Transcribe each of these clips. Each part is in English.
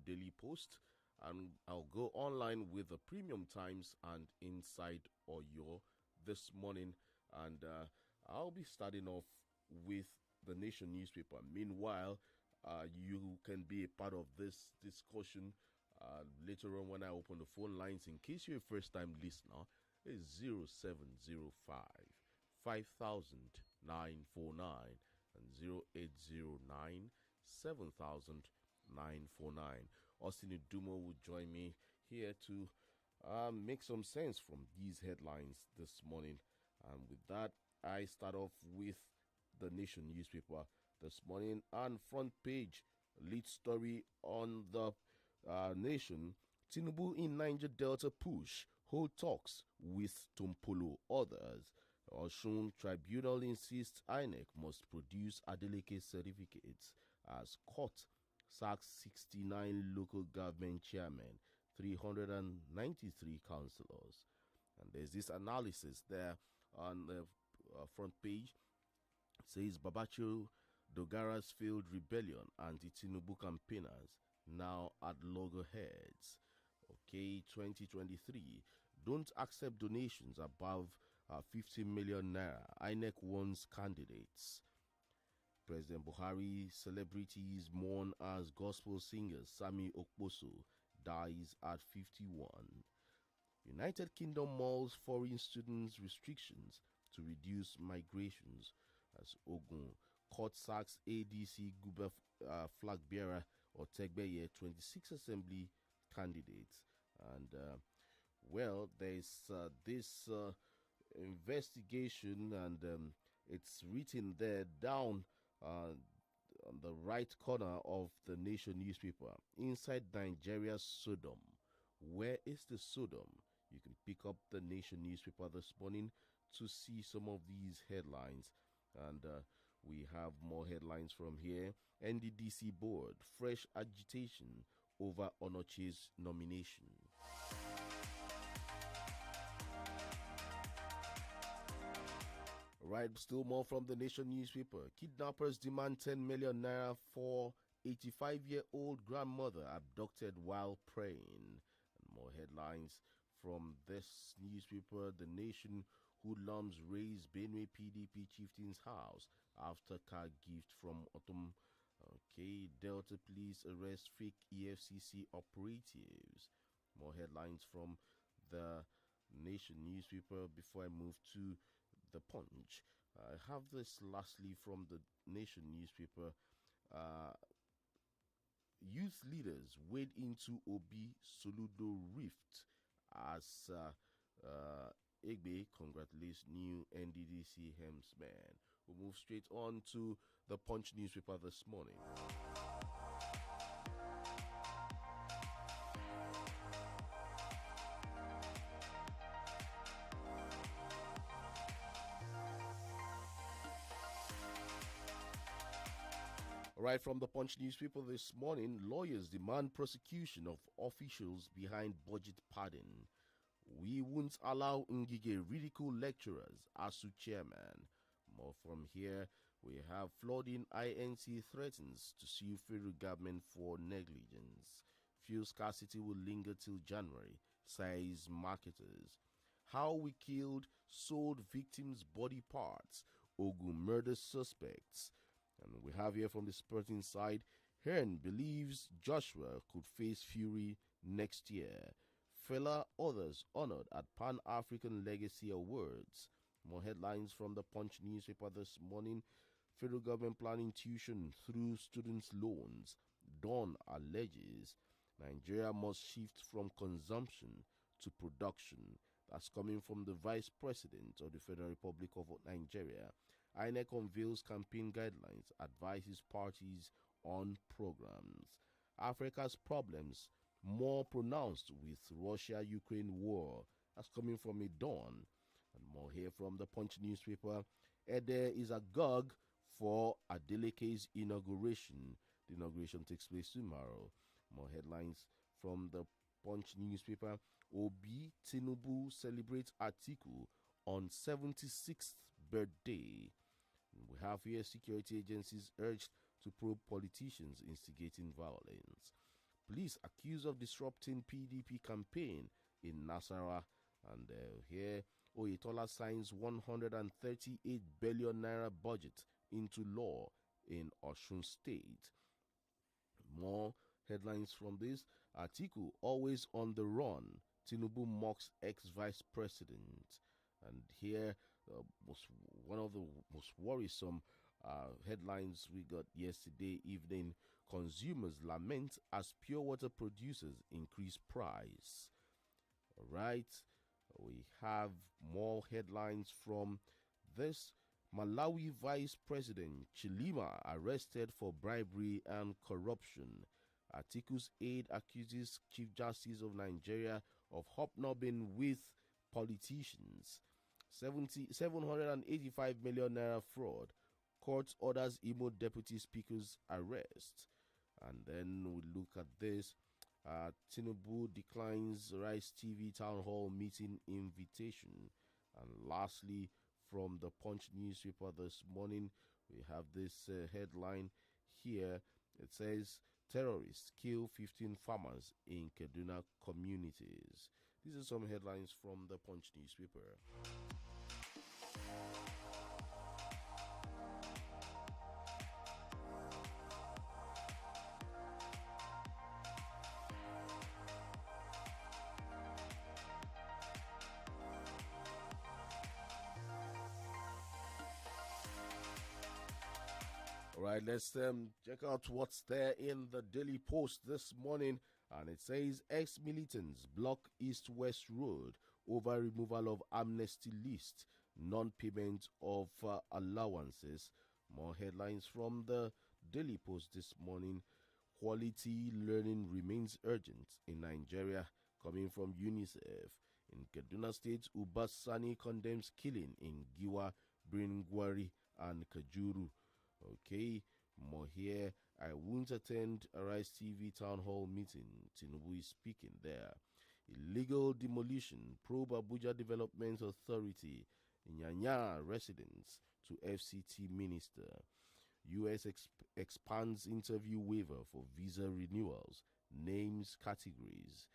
Daily Post, and I'll go online with the Premium Times and Inside Oyo this morning. And I'll be starting off with the Nation newspaper. Meanwhile, you can be a part of this discussion later on when I open the phone lines. In case you're a first-time listener, it's 0705 5000 949 and 0809 7000 949. Austin Udumo will join me here to make some sense from these headlines this morning. And with that, I start off with the Nation newspaper this morning. And front page lead story on the Nation: Tinubu in Niger Delta push, hold talks with Tompolo. Others: Osun Tribunal insists INEC must produce Adeleke certificates as court sacks 69 local government chairmen, 393 councillors. And there's this analysis there on the front page. It says Babachiro Dogara's failed rebellion, anti-Tinubu campaigners now at loggerheads. Okay, 2023. Don't accept donations above 50 million naira. INEC warns candidates. President Buhari celebrities mourn as gospel singer Sami Okposo dies at 51. United Kingdom mulls foreign students restrictions to reduce migrations as Ogun court sacks ADC Guba flag bearer Otegbeye 26 assembly candidates. And there's this investigation, and it's written there down on the right corner of the Nation newspaper. Inside Nigeria's Sodom. Where is the Sodom? You can pick up the Nation newspaper this morning to see some of these headlines. And we have more headlines from here. NDDC board, fresh agitation over Onoche's nomination. Right, still more from the Nation newspaper. Kidnappers demand 10 million naira for 85-year-old grandmother abducted while praying. And more headlines from this newspaper. The Nation: hoodlums raise Benue PDP chieftain's house after car gift from Autumn. Okay, Delta police arrest fake EFCC operatives. More headlines from the Nation newspaper before I move to the Punch. I have this lastly from the Nation newspaper. Youth leaders wade into Obi Soludo rift as Egbe congratulates new NDDC helmsman. We'll move straight on to the Punch newspaper this morning. Right from the Punch newspaper this morning, lawyers demand prosecution of officials behind budget padding. We won't allow Ngige ridicule lecturers, ASU chairman. More from here. We have flooding. INC threatens to sue federal government for negligence. Fuel scarcity will linger till January, says marketers. How we killed, sold victims' body parts. Ogun murder suspects. And we have here from the sporting side, Hearn believes Joshua could face Fury next year. Fela others honored at Pan-African Legacy Awards. More headlines from the Punch newspaper this morning. Federal government planning tuition through students' loans. Dawn alleges Nigeria must shift from consumption to production. That's coming from the Vice President of the Federal Republic of Nigeria. INEC unveils campaign guidelines, advises parties on programs. Africa's problems more pronounced with Russia-Ukraine war. That's coming from a Dawn. And more here from the Punch newspaper. Ede is agog for Adeleke's inauguration. The inauguration takes place tomorrow. More headlines from the Punch newspaper. Obi Tinubu celebrates Atiku on 76th birthday. We have here security agencies urged to probe politicians instigating violence. police accused of disrupting PDP campaign in Nasarawa. And here, Oyetola signs 138 billion naira budget into law in Osun State. More headlines from this. Atiku always on the run. Tinubu mocks ex-vice president. And here was one of the most worrisome headlines we got yesterday evening. Consumers lament as pure water producers increase price. All right. We have more headlines from this. Malawi Vice President Chilima arrested for bribery and corruption. Atiku's aide accuses Chief Justice of Nigeria of hobnobbing with politicians. 785 million naira fraud. Court orders Imo Deputy Speaker's arrest. And then we look at this. Tinubu declines Rice TV Town Hall meeting invitation. And lastly, from the Punch newspaper this morning, we have this headline here. It says, terrorists kill 15 farmers in Kaduna communities. These are some headlines from the Punch newspaper. All right, let's check out what's there in the Daily Post this morning. And it says, ex-militants block East-West Road over removal of amnesty list, non-payment of allowances. More headlines from the Daily Post this morning. Quality learning remains urgent in Nigeria, coming from UNICEF. In Kaduna State, Ubasani condemns killing in Giwa, Bringwari, and Kajuru. Okay, more here. I won't attend Arise TV Town Hall meeting. Tinubu is speaking there. Illegal demolition. Probe Abuja Development Authority. Nyanya residents to FCT minister. U.S. expands interview waiver for visa renewals. Names categories.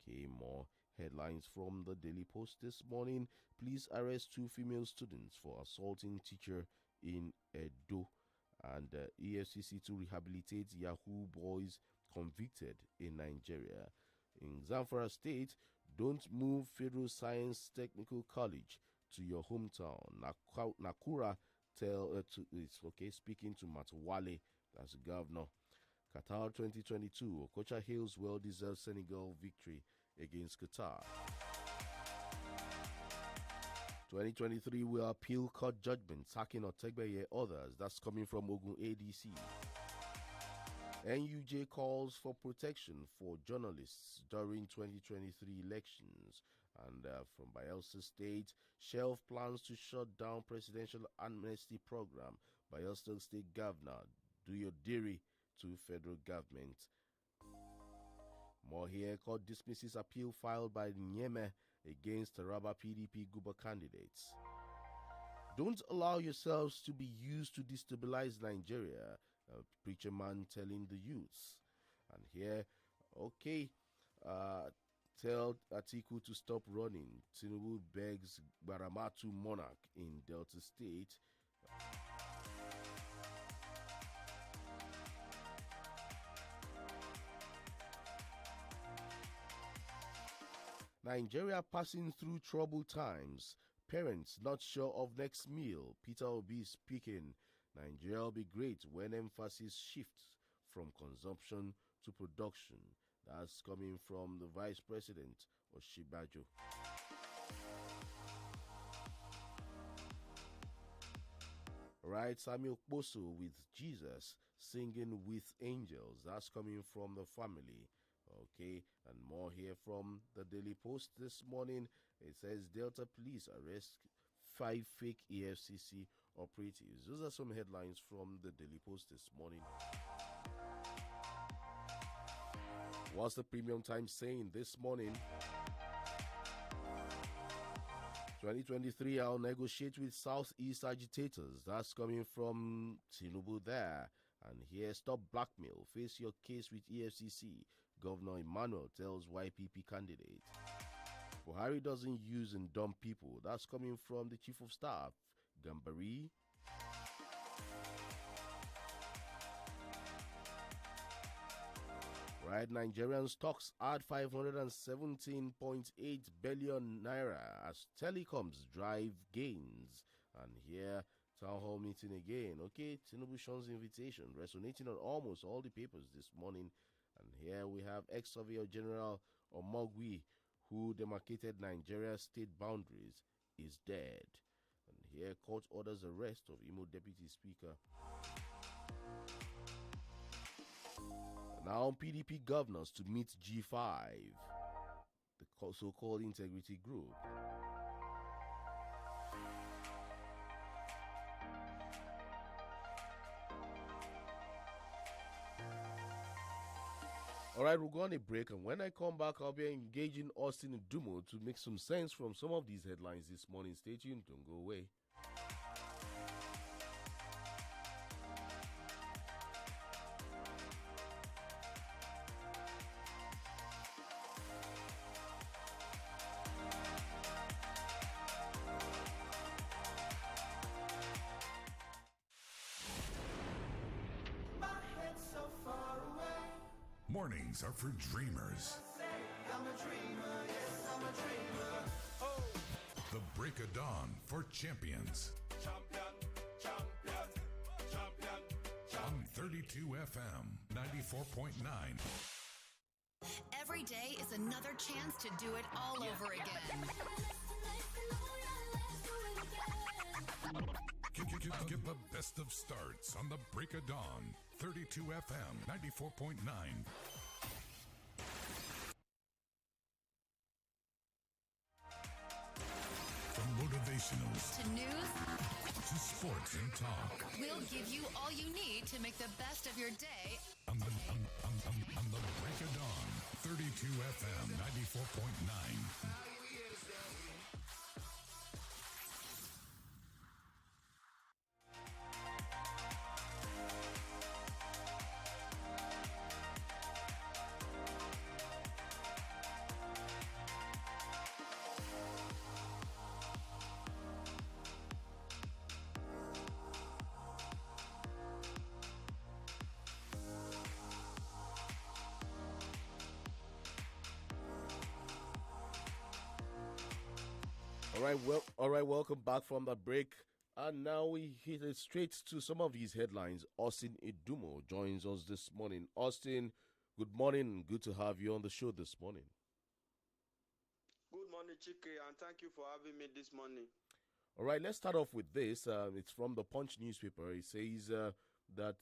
Okay, more headlines from the Daily Post this morning. Police arrest 2 female students for assaulting teacher in Edo. And EFCC to rehabilitate Yahoo boys convicted in Nigeria. In Zamfara State, don't move Federal Science Technical College to your hometown. Nakura it's okay. Speaking to Matawale, that's the governor. Qatar 2022, Okocha hails well-deserved Senegal victory against Qatar. 2023 will appeal court judgment sacking Otegbeye others. That's coming from Ogun ADC. NUJ calls for protection for journalists during 2023 elections. And from Bayelsa State, Shelf plans to shut down presidential amnesty program. Bayelsa State Governor, do your dairy to federal government. More here, court dismisses appeal filed by Nyeme against Taraba PDP Guba candidates. Don't allow yourselves to be used to destabilize Nigeria, a preacher man telling the youths. And here, okay, tell Atiku to stop running. Tinubu begs Baramatu monarch in Delta State. Nigeria passing through troubled times. Parents not sure of next meal. Peter Obi speaking. Nigeria will be great when emphasis shifts from consumption to production. That's coming from the Vice President, Oshibajo. Right, Samuel Boso with Jesus singing with angels. That's coming from the family. Okay, and more here from the Daily Post this morning. It says Delta Police arrest 5 fake EFCC operatives. Those are some headlines from the Daily Post this morning. What's the Premium Times saying this morning? 2023, I'll negotiate with Southeast agitators. That's coming from Tinubu there. And here, stop blackmail. Face your case with EFCC. Governor Emmanuel tells YPP candidate. Buhari doesn't use and dump people. That's coming from the Chief of Staff, Gambari. Right, Nigerian stocks add 517.8 billion naira as telecoms drive gains. And here, town hall meeting again. Okay, Tinubu Shon's invitation resonating on almost all the papers this morning. And here we have ex-Surveyor General OGBOGU, who demarcated Nigeria's state boundaries, is dead. And here, court orders arrest of Imo Deputy Speaker. Now, PDP governors to meet G5, the so-called integrity group. All right, we'll go on a break, and when I come back, I'll be engaging Austin Dumo to make some sense from some of these headlines this morning. Stay tuned, don't go away. Mornings are for dreamers. I'm a dreamer, yes, I'm a dreamer. Oh. The break of dawn for champions. Champion, champion, champion, champion. On 32 FM 94.9. Every day is another chance to do it all over again. Get the best of starts on the break of dawn. 32 FM 94.9. From motivationals To news, to sports and talk. we'll give you all you need to make the best of your day. On the break of dawn. 32 FM 94.9. All right, welcome back from the break. And now we hit it straight to some of these headlines. Austin Idumo joins us this morning. Austin, good morning. Good to have you on the show this morning. Good morning, CHIKE, and thank you for having me this morning. All right, let's start off with this. It's from the Punch newspaper. It says that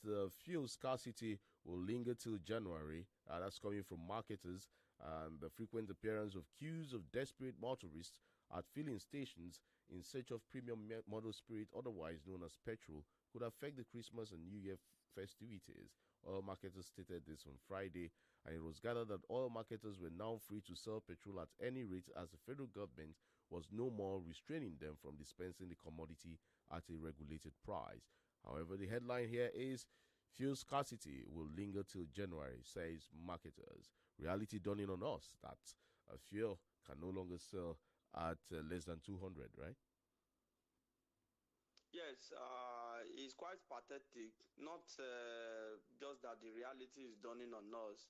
fuel scarcity will linger till January. That's coming from marketers. And the frequent appearance of queues of desperate motorists at filling stations in search of premium model spirit, otherwise known as petrol, could affect the Christmas and New Year festivities. Oil marketers stated this on Friday, and it was gathered that oil marketers were now free to sell petrol at any rate as the federal government was no more restraining them from dispensing the commodity at a regulated price. However, the headline here is fuel scarcity will linger till January, says marketers. Reality dawning on us that fuel can no longer sell at less than 200, right? Yes, it's quite pathetic. Not just that the reality is dawning on us.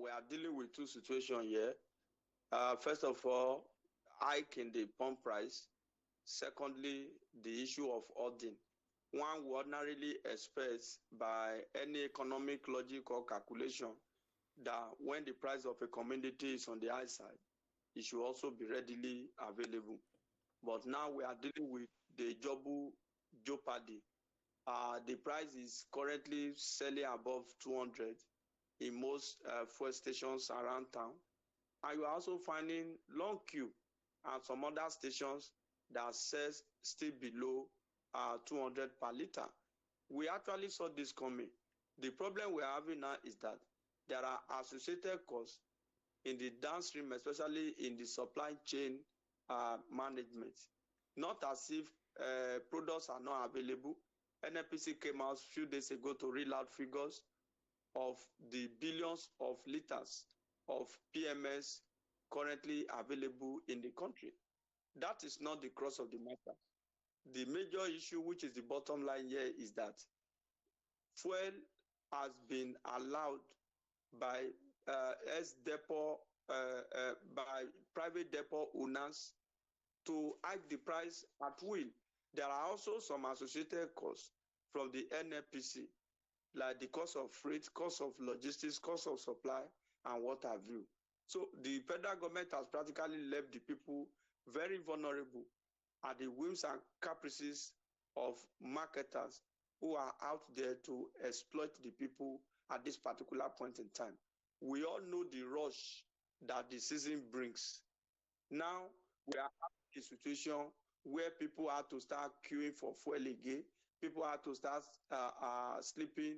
We are dealing with two situations here. First of all, hike in the pump price. Secondly, the issue of hoarding. One would ordinarily expect by any economic logic or calculation that when the price of a commodity is on the high side, it should also be readily available. But now we are dealing with the double jeopardy. The price is currently selling above 200 in most fuel stations around town. And you are also finding long queue and some other stations that sells still below 200 per liter. We actually saw this coming. The problem we are having now is that there are associated costs in the downstream, especially in the supply chain management. Not as if products are not available. NNPC came out a few days ago to reel out figures of the billions of liters of PMS currently available in the country. That is not the crux of the matter. The major issue, which is the bottom line here, is that fuel has been allowed by depot, by private depot owners to hike the price at will. There are also some associated costs from the NFPC, like the cost of freight, cost of logistics, cost of supply, and what have you. So the federal government has practically left the people very vulnerable at the whims and caprices of marketers who are out there to exploit the people at this particular point in time. We all know the rush that the season brings. Now we are in a situation where people have to start queuing for fuel again. People have to start sleeping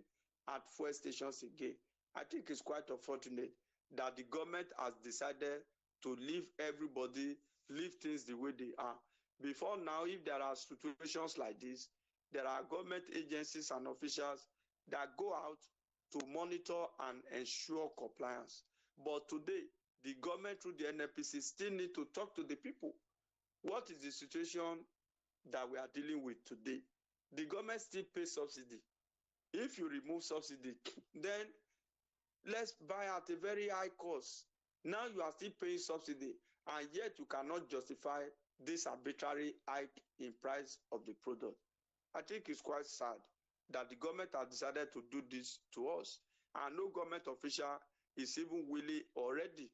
at fuel stations again. I think it's quite unfortunate that the government has decided to leave everybody, leave things the way they are. Before now, if there are situations like this, there are government agencies and officials that go out to monitor and ensure compliance. But today, the government through the NFPC still need to talk to the people. What is the situation that we are dealing with today? The government still pays subsidy. If you remove subsidy, then let's buy at a very high cost. Now you are still paying subsidy, and yet you cannot justify this arbitrary hike in price of the product. I think it's quite sad that the government has decided to do this to us, and no government official is even willing or ready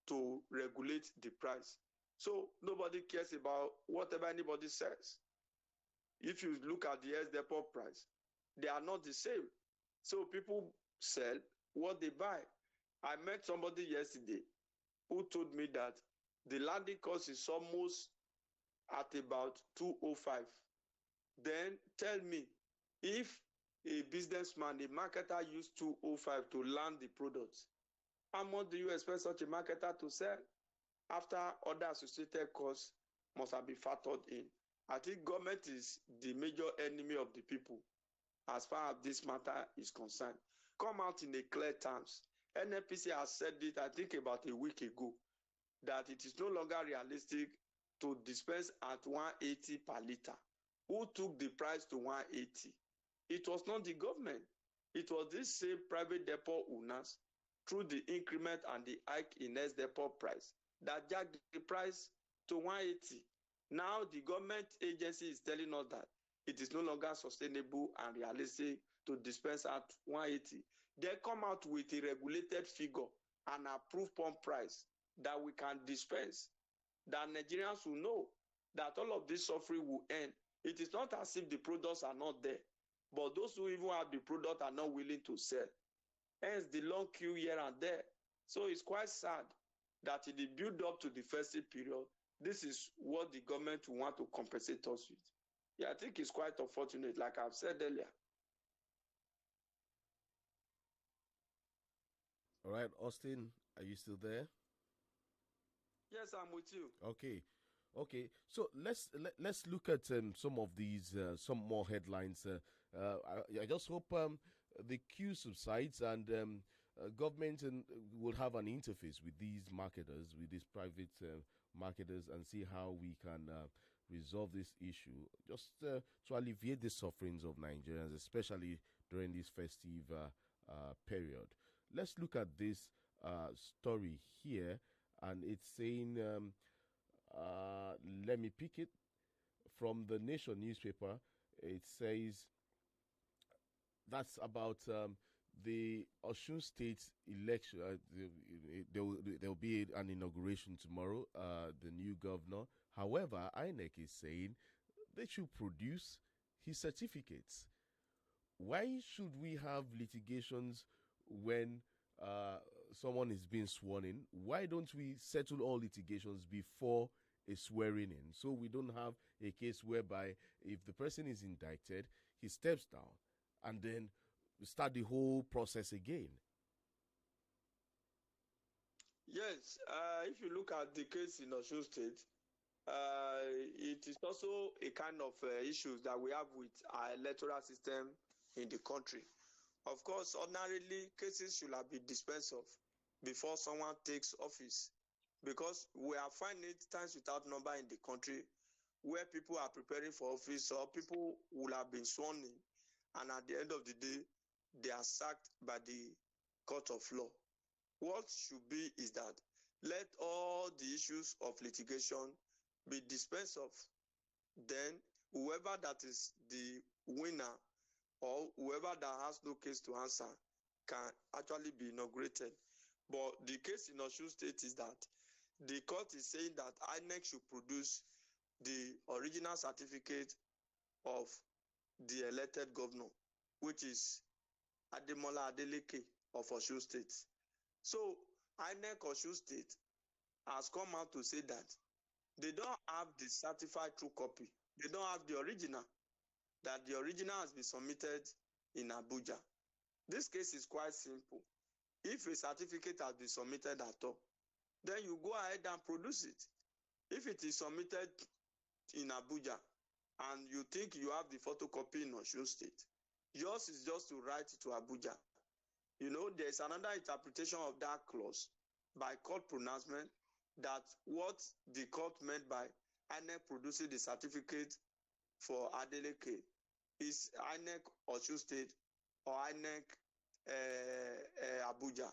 to regulate the price. So nobody cares about whatever anybody says. If you look at the depot price, they are not the same. So people sell what they buy. I met somebody yesterday who told me that the landing cost is almost at about 205. Then tell me, if a businessman, a marketer used 205 to land the products, how much do you expect such a marketer to sell after other associated costs must have been factored in? I think government is the major enemy of the people as far as this matter is concerned. Come out in a clear terms. NFPC has said it, I think, about a week ago, that it is no longer realistic to dispense at 180 per liter. Who took the price to 180? It was not the government. It was this same private depot owners, through the increment and the hike in depot price, that jacked the price to 180. Now the government agency is telling us that it is no longer sustainable and realistic to dispense at 180. They come out with a regulated figure, an approved pump price that we can dispense, that Nigerians will know that all of this suffering will end. It is not as if the products are not there, but those who even have the product are not willing to sell. Hence the long queue here and there. So it's quite sad that in the build up to the festive period, this is what the government will want to compensate us with. Yeah, I think it's quite unfortunate, like I've said earlier. All right, Austin, are you still there? Yes, I'm with you. Okay. So let's look at some of these, some more headlines. I just hope the queue subsides and government will have an interface with these marketers, with these private marketers, and see how we can resolve this issue, just to alleviate the sufferings of Nigerians, especially during this festive period. Let's look at this story here, and it's saying, let me pick it from the Nation newspaper. It says that's about the Osun State election. There will be an inauguration tomorrow. The new governor. However, INEC is saying they should produce his certificates. Why should we have litigations when someone is being sworn in? Why don't we settle all litigations before a swearing in, so we don't have a case whereby if the person is indicted, he steps down and then start the whole process again? Yes, if you look at the case in Osun State, it is also a kind of issues that we have with our electoral system in the country. Of course, ordinarily, cases should have been dispensed of before someone takes office, because we are finding it times without number in the country where people are preparing for office or people will have been sworn in, and at the end of the day, they are sacked by the court of law. What should be is that let all the issues of litigation be dispensed of. Then whoever that is the winner or whoever that has no case to answer can actually be inaugurated. But the case in Osun State is that the court is saying that INEC should produce the original certificate of the elected governor, which is Ademola Adeleke of Osun State. So INEC Osun State has come out to say that they don't have the certified true copy. They don't have the original, that the original has been submitted in Abuja. This case is quite simple. If a certificate has been submitted at all, then you go ahead and produce it. If it is submitted in Abuja and you think you have the photocopy in Osun State, yours is just to write to Abuja. You know, there's another interpretation of that clause by court pronouncement, that what the court meant by INEC producing the certificate for Adeleke is INEC Osun State or INEC Abuja.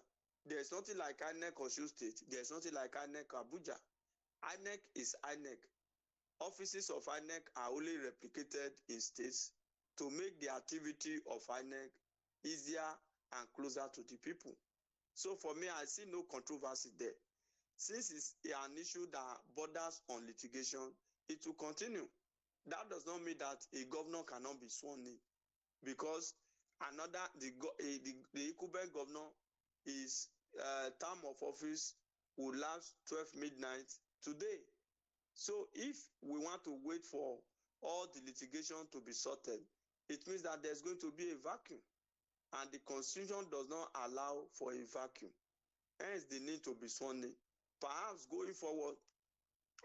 There's nothing like INEC Osun State. There's nothing like INEC Abuja. INEC is INEC. Offices of INEC are only replicated in states to make the activity of INEC easier and closer to the people. So for me, I see no controversy there. Since it's an issue that borders on litigation, it will continue. That does not mean that a governor cannot be sworn in, because the incumbent governor, his term of office will last 12 midnight today. So if we want to wait for all the litigation to be sorted, it means that there's going to be a vacuum, and the Constitution does not allow for a vacuum. Hence the need to be sworn in. Perhaps going forward,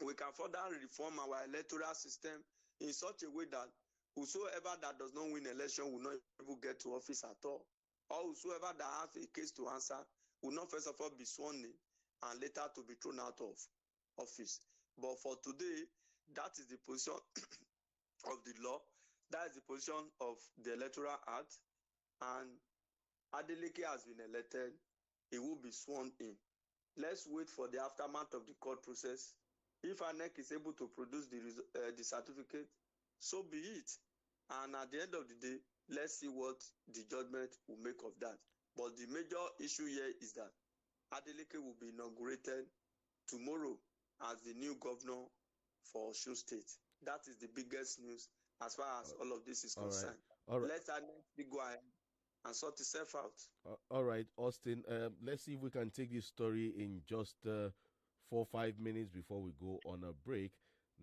we can further reform our electoral system in such a way that whosoever that does not win election will not even get to office at all. Or whosoever that has a case to answer will not first of all be sworn in and later to be thrown out of office. But for today, that is the position of the law. That is the position of the Electoral Act. And Adeleke has been elected. He will be sworn in. Let's wait for the aftermath of the court process. If INEC is able to produce the certificate, so be it. And at the end of the day, let's see what the judgment will make of that. But the major issue here is that Adeleke will be inaugurated tomorrow as the new governor for Osun State. That is the biggest news as far as all of this is concerned. All right. Let INEC go ahead and sort itself out. All right, Austin. Let's see if we can take this story in just 4 or 5 minutes before we go on a break.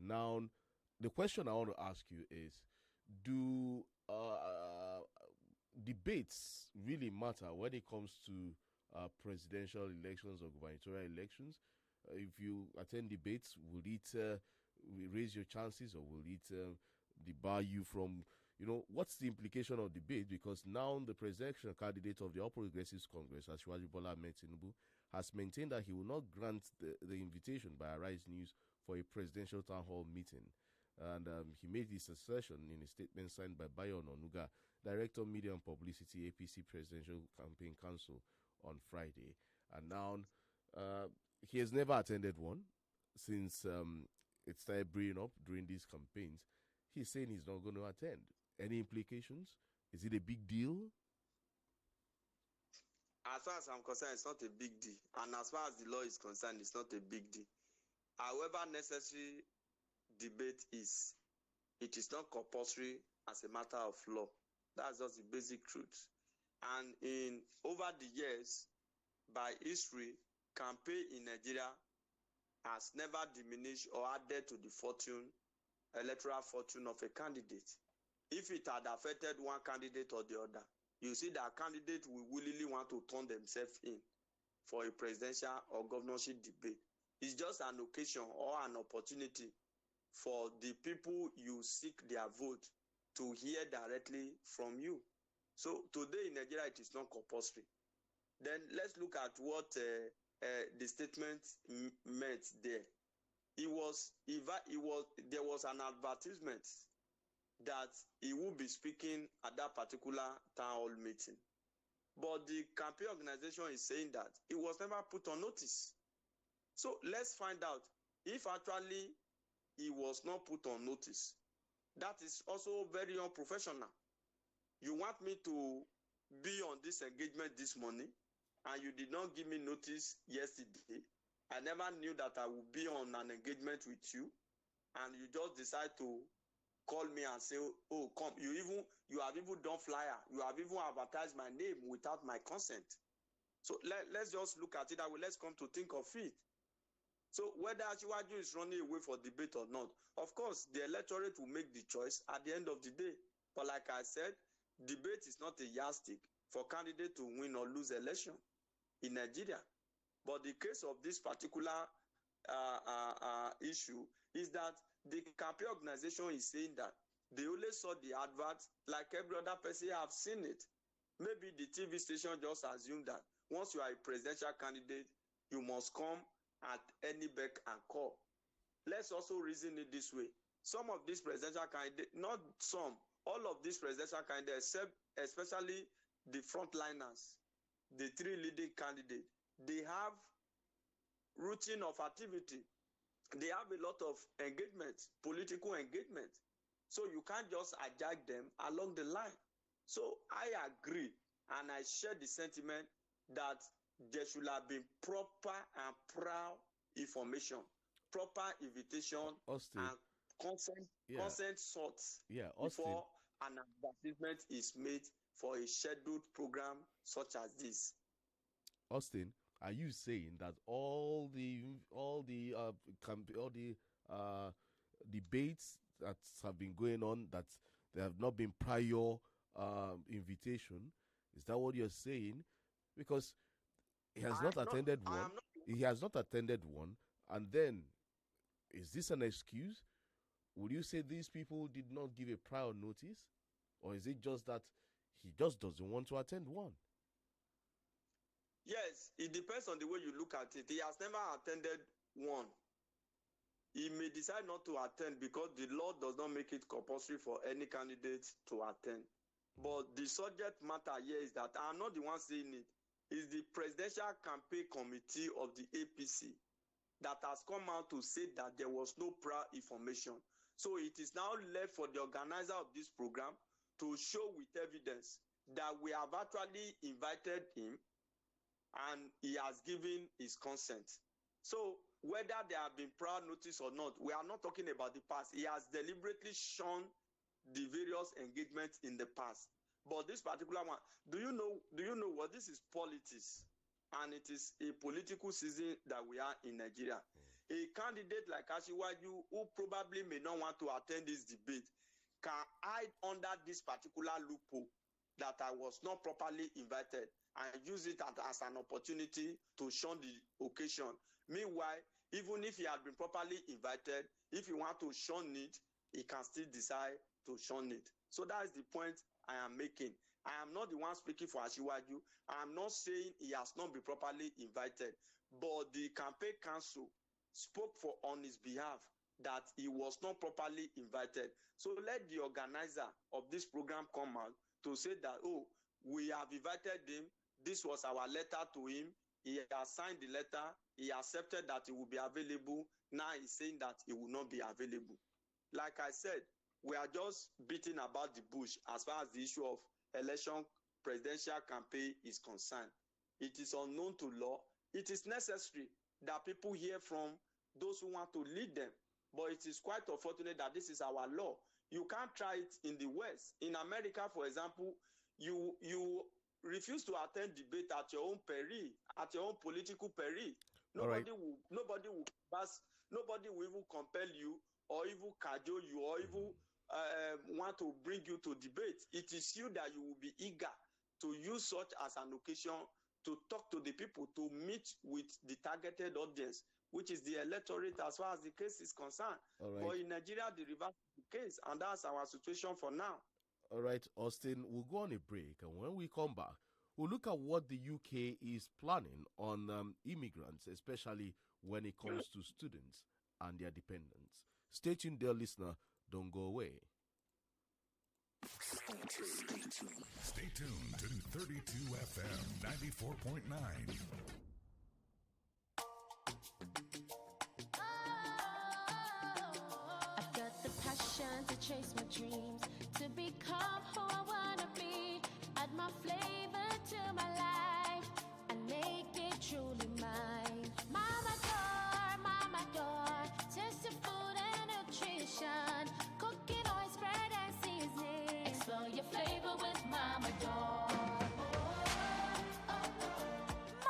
Now, the question I want to ask you is, do debates really matter when it comes to presidential elections or gubernatorial elections? If you attend debates, will it raise your chances, or will it debar you from, what's the implication of debate? Because now the presidential candidate of the All Progressives Congress, Asiwaju Bola Ahmed Tinubu, has maintained that he will not grant the invitation by Arise News for a presidential town hall meeting. And he made this assertion in a statement signed by Bayo Onuga, Director Media and Publicity, APC Presidential Campaign Council, on Friday. And now he has never attended one since it started brewing up during these campaigns. He's saying he's not going to attend. Any implications? Is it a big deal? As far as I'm concerned, it's not a big deal. And as far as the law is concerned, it's not a big deal. However necessary debate is, it is not compulsory as a matter of law. That's just the basic truth. And over the years, by history, campaign in Nigeria has never diminished or added to the electoral fortune of a candidate. If it had affected one candidate or the other, you see that candidate will willingly want to turn themselves in for a presidential or governorship debate. It's just an occasion or an opportunity for the people you seek their vote to hear directly from you. So today in Nigeria, it is not compulsory. Then let's look at what the statement meant there. There was an advertisement that he would be speaking at that particular town hall meeting. But the campaign organization is saying that it was never put on notice. So let's find out if actually he was not put on notice. That is also very unprofessional. You want me to be on this engagement this morning and you did not give me notice yesterday. I never knew that I would be on an engagement with you, and you just decide to call me and say, oh, come, you have even done flyer, you have even advertised my name without my consent. So let's just look at it that way. Let's come to think of it. So whether Asiwaju is running away for debate or not, of course, the electorate will make the choice at the end of the day. But like I said, debate is not a yardstick for candidate to win or lose election in Nigeria. But the case of this particular issue is that the campaign organization is saying that they only saw the advert, like every other person have seen it. Maybe the TV station just assumed that once you are a presidential candidate, you must come at any beck and call. Let's also reason it this way. Some of these presidential candidates, not some, all of these presidential candidates, especially the frontliners, the three leading candidates, they have routine of activity. They have a lot of engagement, political engagement. So you can't just hijack them along the line. So I agree and I share the sentiment that there should have been proper and proud information, proper invitation, Austin, and consent sought before an advertisement is made for a scheduled program such as this. Austin, are you saying that all the debates that have been going on, that there have not been prior invitation? Is that what you're saying? Because he has not attended one. He has not attended one, and then is this an excuse? Would you say these people did not give a prior notice, or is it just that he just doesn't want to attend one? Yes, it depends on the way you look at it. He has never attended one. He may decide not to attend because the law does not make it compulsory for any candidate to attend. But the subject matter here is that I'm not the one saying it. It's the Presidential Campaign Committee of the APC that has come out to say that there was no prior information. So it is now left for the organizer of this program to show with evidence that we have actually invited him and he has given his consent. So whether there have been prior notice or not, we are not talking about the past. He has deliberately shown the various engagements in the past. But this particular one, do you know what this is? Politics, and it is a political season that we are in Nigeria. A candidate like Asiwaju, who probably may not want to attend this debate, can hide under this particular loophole that I was not properly invited and use it as an opportunity to shun the occasion. Meanwhile, even if he had been properly invited, if he want to shun it, he can still decide to shun it. So that is the point I am making. I am not the one speaking for Asiwaju. I am not saying he has not been properly invited, but the campaign council spoke on his behalf that he was not properly invited. So let the organizer of this program come out to say that, oh, we have invited him. This was our letter to him. He has signed the letter. He accepted that he will be available. Now he's saying that he will not be available. Like I said, we are just beating about the bush as far as the issue of election presidential campaign is concerned. It is unknown to law. It is necessary that people hear from those who want to lead them. But it is quite unfortunate that this is our law. You can't try it in the West. In America, for example, you refuse to attend debate at your own peril, at your own political peril. Nobody will even compel you or even cajole you or even want to bring you to debate. It is you that you will be eager to use such as an occasion to talk to the people, to meet with the targeted audience, which is the electorate as far as the case is concerned. But in Nigeria, the reverse is the case, and that's our situation for now. All right, Austin, we'll go on a break. And when we come back, we'll look at what the UK is planning on immigrants, especially when it comes to students and their dependents. Stay tuned, dear listener. Don't go away. Stay tuned to 32 FM 94.9. I've got the passion to chase my dreams, to become who I wanna be. Add my flavor to my life and make it truly mine. Mama door, taste of food and nutrition, cooking oil, spread and seasoning. Explore your flavor with Mama door.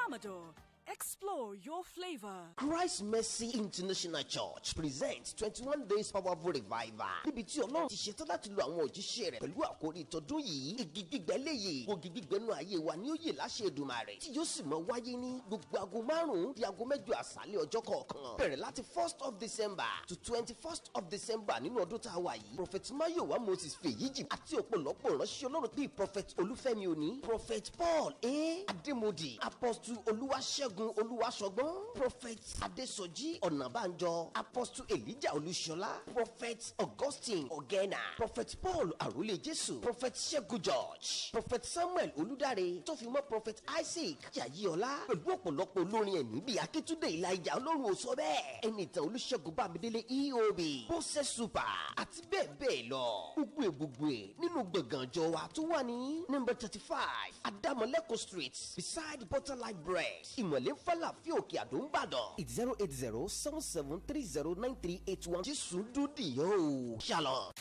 Mama door. Explore your flavor. Christ Mercy International Church presents 21 days powerful revival. Níbi tí Ọlọ́run ti ṣetán láti lo àwọn òjíṣẹ́ rẹ̀ pẹ̀lú àkórí ìtọ́dún yìí. Igi gbígbẹ́ léyìí. Ògì gbígbẹ́nu ayé wa ni ó yè láṣẹ Èdùmàrè. Tí yóò sì mọ wáyé ní gbogbo aago 5 di aago 8 àṣálẹ́ ọjọ́ kọ̀ọ̀kan. Bẹ̀rẹ̀ láti 1st of December to 21st of December nínú ọdún tá a wà yìí. Prophet Mayowa Moses Fèyíjì àti ọ̀pọ̀lọpọ̀ ìránṣẹ́ Ọlọ́run bíi Prophet Olúfẹ́mi Òní, Prophet Paul A. Adémodì, Apostle Olúwaṣẹ́gun Olúwaṣọgbọ́n, Prophet Adésọjí Ọ̀nàbánjọ, Apostle Elijah Olúṣọlá, Prophet Augustine Ogena, Prophet Paul Àrólé Jésù, Prophet Ṣẹ́gun George, Prophet Samuel Olúdáre, tó fi mọ́ Prophet Isaac Yàyíọlá, pẹ̀lú ọ̀pọ̀lọpọ̀ olórin ẹ̀mí bíi Akíntúndé Ìlàjà Ọlọ́run ò sọ bẹ́ẹ̀. Ẹnìtàn Olúṣẹ́gun Bámidélé EOB, Bọ́sẹ̀ Super àti bẹ́ẹ̀ bẹ́ẹ̀ lọ. Gbogbo nínú gbọ̀ngàn àjọ wa tó wà ní number 35 Adámọ̀lẹ́kọ̀ Street beside Butterlight Bread. Ìmọ̀lẹ́ Fálàfíà Òkè Àdó ń Bàdàn. 08077309381. Jésù dúdì yóò. Shalom.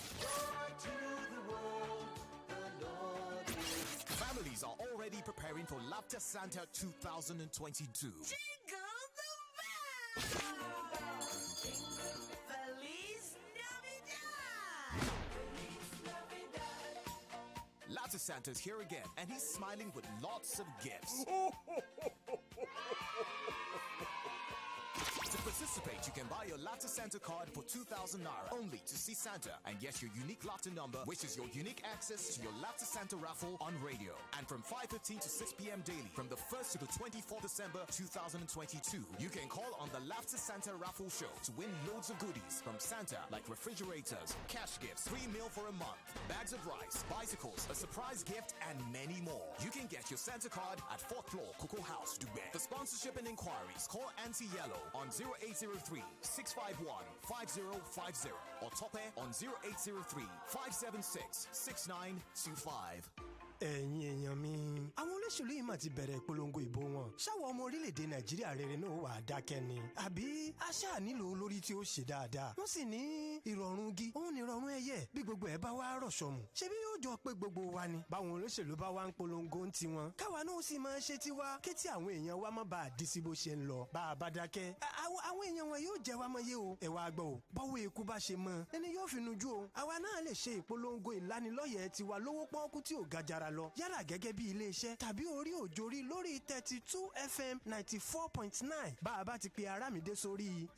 Families are already preparing for Laughter Santa 2022. Jingle the bell! Feliz Navidad! Laughter Santa's here again, and he's smiling with lots of gifts. To participate, you can buy your Laughter Santa card for 2,000 naira only to see Santa and get your unique laughter number, which is your unique access to your Laughter Santa raffle on radio. And from 5:15 to 6 p.m. daily, from the 1st to the 24th December 2022, you can call on the Laughter Santa raffle show to win loads of goodies from Santa, like refrigerators, cash gifts, free meal for a month, bags of rice, bicycles, a surprise gift, and many more. You can get your Santa card at 4th floor, Cocoa House, Dubai. For sponsorship and inquiries, call Auntie Yellow on 0803-651-5050 or Tope on 0803-576-6925. ẹ̀yin èèyàn mi àwọn olóṣèlú yìí mà ti bẹ̀rẹ̀ ìpolongo ìbò wọn ṣáwọn ọmọ orílẹ̀-èdè nàìjíríà rere náà wà á dákẹ́ ni àbí aṣáà nílò olórí tí ó ṣe dáadáa wọ́n sì ní ìrọ̀rùn igi òun ní ìrọ̀rùn ẹyẹ bí gbogbo ẹ̀ bá wá rọ̀ṣọ̀mù ṣebí yóò jọ pé gbogbo wa ni báwọn olóṣèlú bá wá ń polongo ń tiwọn káwa náà sì máa ṣe tiwa kí tí àwọn èèyàn wa má bàa dí sí bó ṣe ń lọ bá a bá dákẹ́ àwọn èèyàn wọn yóò jẹ́ wa mọ́ yé o ẹ̀ wá gbọ́ o bọ́wọ́ eku bá ṣe mọ́ ẹni yóò fi nujú o àwa náà lè ṣe ìpolongo ìlanilọ́yẹ̀ tiwa lówó pọ́ọ́kú tí ò ga jara lọ yálà gẹ́gẹ́ bí iléeṣẹ́ tàbí orí òjòrí lórí 32 FM 94.9 bá a bá ti pe Arámidé sórí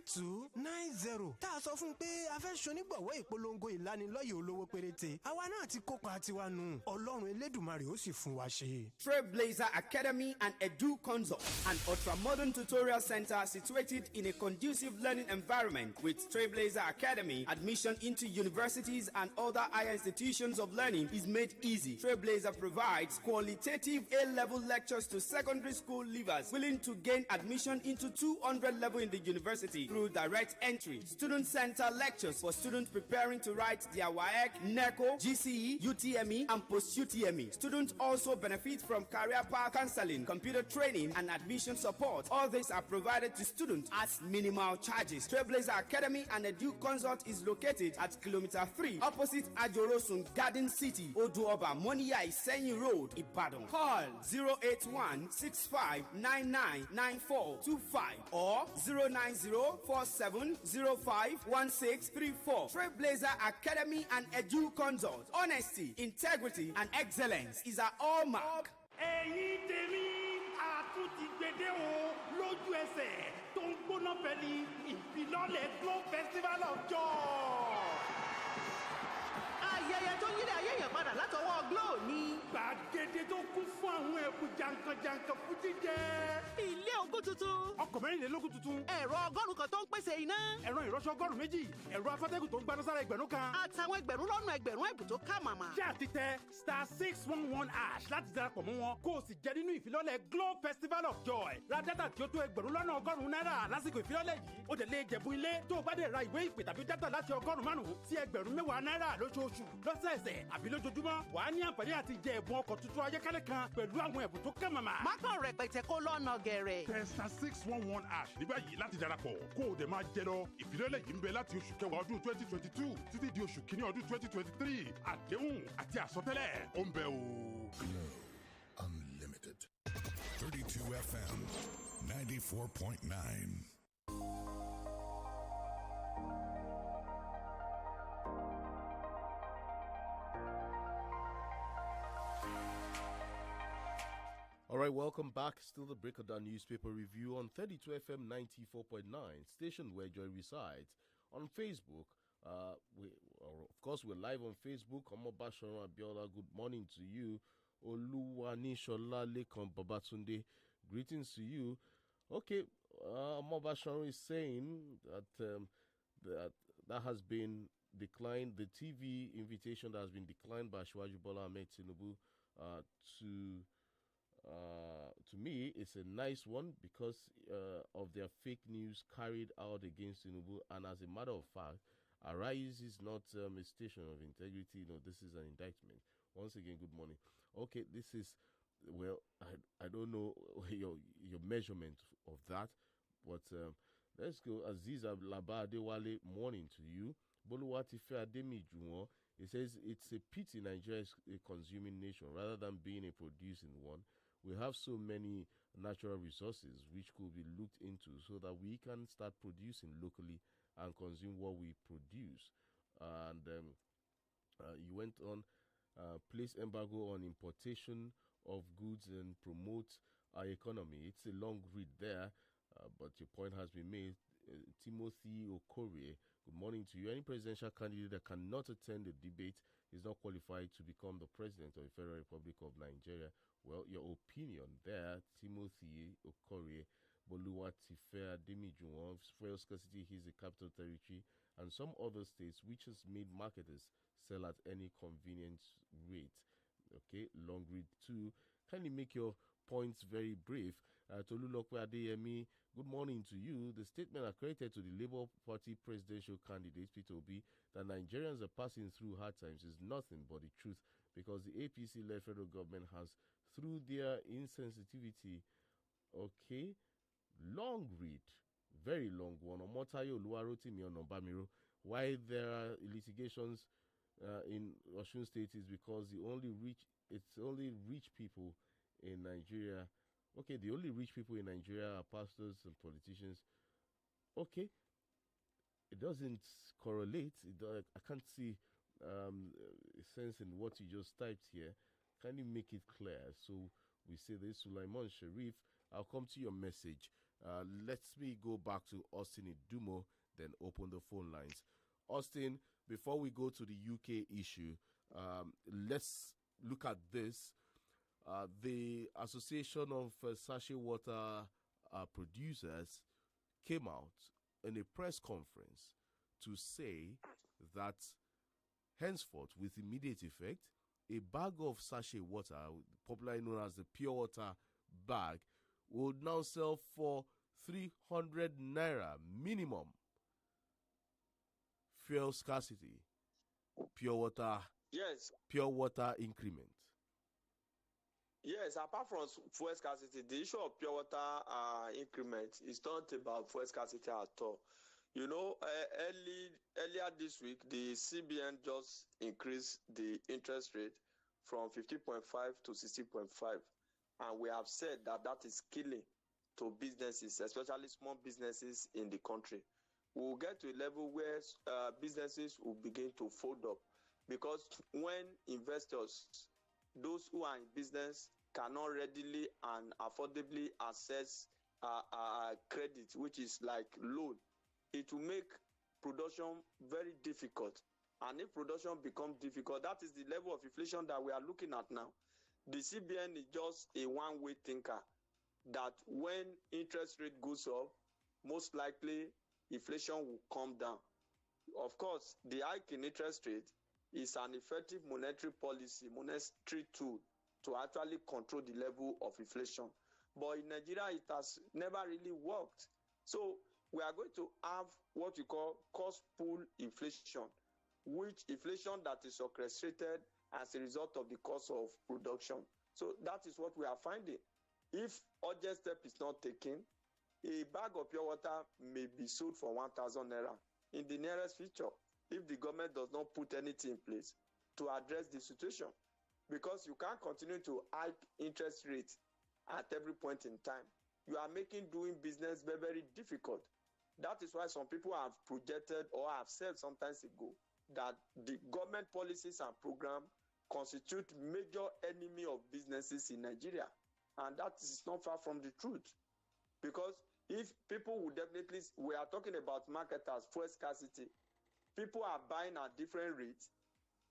07044263290 tá a sọ fún un pé a fẹ́ ṣonígbọ̀wọ́ ìpolongo ìlanilọ́yẹ̀ olówó péréte àwa náà ti kópa tiwa nù Ọlọ́run Elédùmarè ó sì fún wa ṣe. Trailblazer Academy and Edu Consult, an ultra-modern tutorial center situated in a conducive learning environment. With Trailblazer Academy, admission into universities and other higher institutions of learning is made easy. Trailblazer provides qualitative A-level lectures to secondary school leavers willing to gain admission into 200 level in the university through direct entry. Student center lectures for students preparing to write their WAEC, NECO, GCE, UTME, and post-UTME. Students also benefit from career path counseling, computer training, and admission support. All these are provided to students at minimal charges. Trailblazer Academy and Edu Consult is located at kilometer 3 opposite Ajorosun Garden City, Oduoba, Moniya Isenyi Road, Ibadan. Call 081-6599-9425 or 090-4705-1634. Trailblazer Academy and Edu Consult. Honesty, integrity, and excellence is our hallmark. ẹ̀yin tèmi àtúntì gbèdé o lójú ẹsẹ̀ tó ń gbóná gbóná fẹ́lí ìfilọ́lẹ̀ Glow Festival of Joy. Ayẹyẹ tó yílẹ̀ ayé yẹn padà látọwọ́ Glow ni. Gbàgede tó kún fún àwọn ẹ̀bùn jàǹkànjàǹkàn fún jíjẹ. Ilé ogún tuntun. Ọkọ̀ mẹ́rìnlélógún tuntun. Ẹ̀rọ 100 kan tó ń pèsè iná. Ẹ̀rọ ìrọṣọ 200. Ẹ̀rọ afátẹ́gùn tó ń gbaná sára ẹgbẹ̀rún kan. Àtàwọn ẹgbẹ̀rún lọ́nà ẹgbẹ̀rún ẹ̀bùn tó ká màmá. Ṣé àti tẹ *611# láti darapọ̀ mọ́ wọn kó o sì jẹ nínú ìfilọ́lẹ̀ Glow Festival of Joy. Ra dátà tí ó tó ẹgbẹ̀rún lọ́nà 100 náírà lásìkò ìfilọ́lẹ̀ yìí. Ó dẹ̀ lè jẹ̀bú ilé tó o bá dẹ̀ ra ìwé ìpè tàbí dátà láti 105 sí ẹgbẹ̀rún 10 náírà lóṣooṣù lọ́sẹ̀ẹsẹ̀ àbí lójoojúmọ́. Wàá ní àǹfààní àti jẹ ẹ̀bùn ọkọ̀ tuntun ayọ́kẹ́lẹ́ kan pẹ̀lú àwọn ẹ̀bùn tó ká màmá. Má kàn rẹpẹtẹ kó lọ́nà gẹ̀rẹ̀. Tẹ *611# ní báyìí láti darapọ̀ kó o dẹ̀ máa jẹ lọ. Ìfilọ́lẹ̀ yìí ń bẹ láti oṣù kẹwàá ọdún 2022 títí di oṣù kìíní ọdún 2023. Àdéhùn àti àsọtẹ́lẹ̀ ó ń bẹ o. Glow Unlimited. 32 FM 94.9. All right, welcome back. Still the Break of Dawn newspaper review on 32 FM 94.9, station where joy resides. On Facebook, of course, we're live on Facebook. Omobasharon Abiola, good morning to you. Oluwani Shola Lekan Babatunde, greetings to you. Okay, Omobasharon is saying that that has been declined. The TV invitation that has been declined by Ashwaji Bola Ahmed Tinubu to me, it's a nice one because of their fake news carried out against Tinubu. And as a matter of fact, Arise is not a station of integrity. No, this is an indictment. Once again, good morning. Okay, this is, well, I don't know your measurement of that, but let's go. Aziza Labadewale, morning to you. Boluwatife Ademi Juwon, it says it's a pity Nigeria is a consuming nation rather than being a producing one. We have so many natural resources which could be looked into so that we can start producing locally and consume what we produce. And you went on, place embargo on importation of goods and promote our economy. It's a long read there, but your point has been made. Timothy Okorie, good morning to you. Any presidential candidate that cannot attend the debate is not qualified to become the president of the Federal Republic of Nigeria. Well, your opinion there, Timothy Okorie, Boluwatife Ademijuwon, fuel scarcity is the capital territory, and some other states which has made marketers sell at any convenient rate. Okay, long read too. Kindly make your points very brief. Tolulokwe Adeyemi, good morning to you. The statement accredited to the Labour Party presidential candidate, Peter Obi, that Nigerians are passing through hard times is nothing but the truth, because the APC-led federal government has, through their insensitivity, okay, long read, very long one. Omotayo Oluwarotimi Onombamiro, why there are litigations in Osun State is because it's only rich people in Nigeria. Okay, the only rich people in Nigeria are pastors and politicians. Okay, it doesn't correlate. I can't see sense in what you just typed here. Can you make it clear? So we say this, Sulaiman Sharif. I'll come to your message. Let me go back to Austin Idumo, then open the phone lines. Austin, before we go to the UK issue, let's look at this. The Association of Sachet Water Producers came out in a press conference to say that henceforth, with immediate effect, a bag of sachet water, popularly known as the pure water bag, would now sell for 300 naira minimum. Fuel scarcity, pure water, yes, pure water increment. Yes, apart from fuel scarcity, the issue of pure water increment is not about fuel scarcity at all. You know, earlier this week, the CBN just increased the interest rate from 15.5 to 16.5. And we have said that that is killing to businesses, especially small businesses in the country. We will get to a level where businesses will begin to fold up, because when investors, those who are in business, cannot readily and affordably access credit, which is like loan, it will make production very difficult. And if production becomes difficult, that is the level of inflation that we are looking at now. The CBN is just a one-way thinker that when interest rate goes up, most likely inflation will come down. Of course, the hike in interest rate is an effective monetary policy, monetary tool to actually control the level of inflation. But in Nigeria, it has never really worked. So we are going to have what we call cost pool inflation, which inflation that is orchestrated as a result of the cost of production. So that is what we are finding. If urgent step is not taken, a bag of pure water may be sold for 1,000 naira in the nearest future if the government does not put anything in place to address the situation. Because you can't continue to hike interest rates at every point in time. You are making doing business very, very difficult. That is why some people have projected or have said sometimes ago that the government policies and program constitute major enemy of businesses in Nigeria. And that is not far from the truth. Because if people would definitely, we are talking about marketers, fuel scarcity, people are buying at different rates.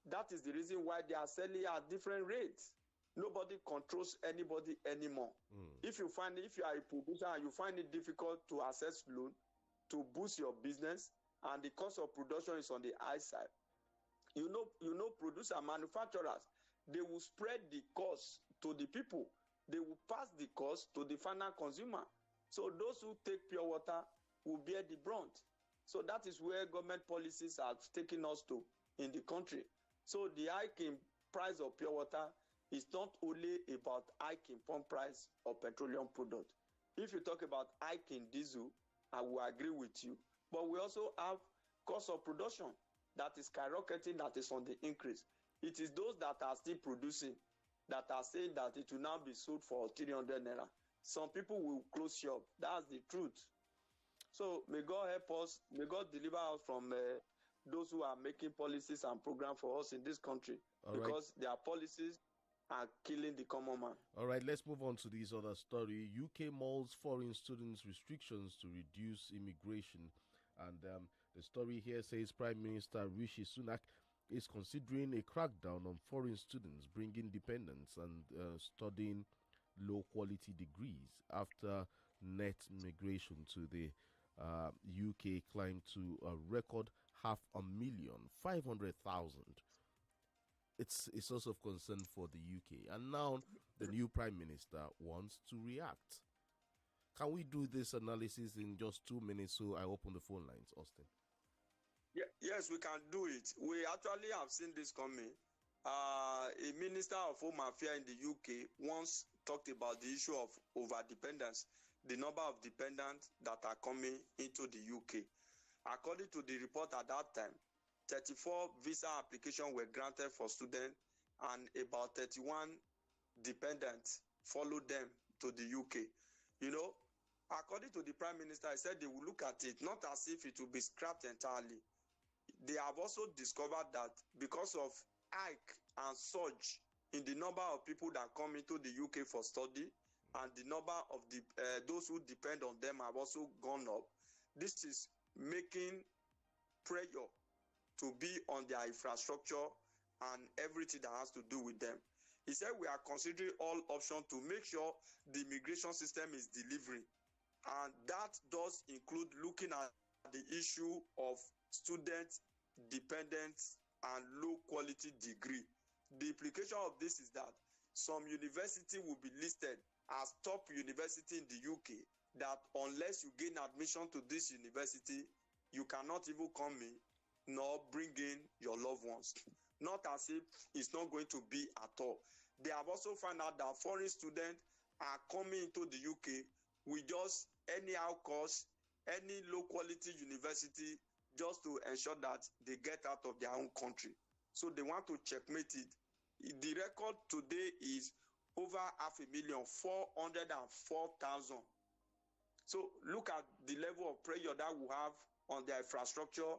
That is the reason why they are selling at different rates. Nobody controls anybody anymore. If you are a producer and you find it difficult to access loan to boost your business, and the cost of production is on the high side, you know, producer manufacturers, they will spread the cost to the people. They will pass the cost to the final consumer. So those who take pure water will bear the brunt. So that is where government policies are taking us to in the country. So the hiking price of pure water is not only about hiking pump price of petroleum product. If you talk about hiking diesel, I will agree with you. But we also have cost of production that is skyrocketing, that is on the increase. It is those that are still producing that are saying that it will now be sold for 300 naira. Some people will close shop. That's the truth. So may God help us. May God deliver us from those who are making policies and programs for us in this country. Because their policies are killing the common man. All right, let's move on to this other story. UK mulls foreign students restrictions to reduce immigration. And the story here says Prime Minister Rishi Sunak is considering a crackdown on foreign students bringing dependents and studying low-quality degrees after net migration to the UK climbed to a record 500,000. It's a source of concern for the UK. And now the new Prime Minister wants to react. Can we do this analysis in just 2 minutes? So I open the phone lines, Austin. Yes, we can do it. We actually have seen this coming. A minister of Home Affairs in the UK once talked about the issue of over-dependence, the number of dependents that are coming into the UK. According to the report at that time, 34 visa applications were granted for students and about 31 dependents followed them to the UK. You know, according to the Prime Minister, he said they will look at it not as if it will be scrapped entirely. They have also discovered that because of hike and surge in the number of people that come into the UK for study and the number of those who depend on them have also gone up, this is making pressure to be on their infrastructure and everything that has to do with them. He said we are considering all options to make sure the immigration system is delivering. And that does include looking at the issue of students, dependents, and low quality degree. The implication of this is that some university will be listed as top university in the UK, that unless you gain admission to this university, you cannot even come in nor bring in your loved ones. Not as if it's not going to be at all. They have also found out that foreign students are coming into the UK with just anyhow course, any low quality university, just to ensure that they get out of their own country. So they want to checkmate it. The record today is over 500,000, 404,000. So look at the level of pressure that we have on their infrastructure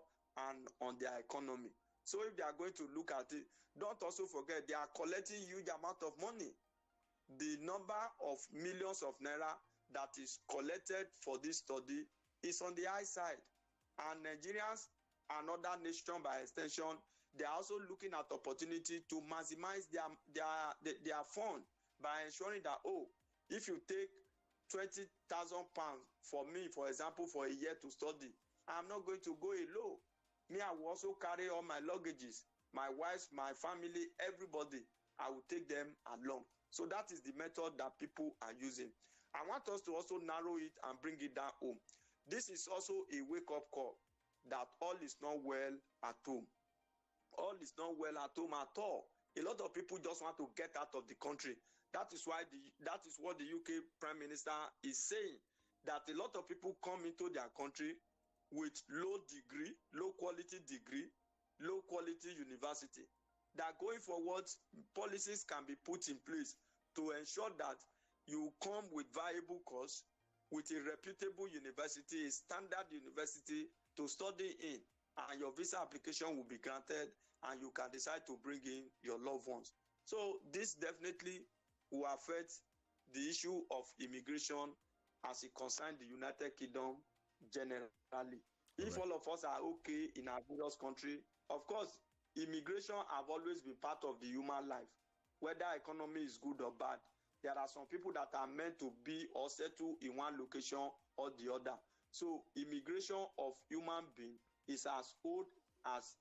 and on their economy. So if they are going to look at it, don't also forget they are collecting huge amount of money. The number of millions of naira that is collected for this study is on the high side. And Nigerians and other nations by extension, they are also looking at opportunity to maximize their fund by ensuring that, if you take 20,000 pounds for me, for example, for a year to study, I'm not going to go alone. Me, I will also carry all my luggages, my wife, my family, everybody. I will take them along. So that is the method that people are using. I want us to also narrow it and bring it down home. This is also a wake-up call that all is not well at home. All is not well at home at all. A lot of people just want to get out of the country. That is what the UK Prime Minister is saying, that a lot of people come into their country with low quality degree, low quality university. That going forward, policies can be put in place to ensure that you come with viable course, with a reputable university, a standard university to study in, and your visa application will be granted, and you can decide to bring in your loved ones. So this definitely will affect the issue of immigration as it concerns the United Kingdom generally. If all of us are okay in our various country, of course, immigration have always been part of the human life, whether economy is good or bad. There are some people that are meant to be or settle in one location or the other. So immigration of human being is as old as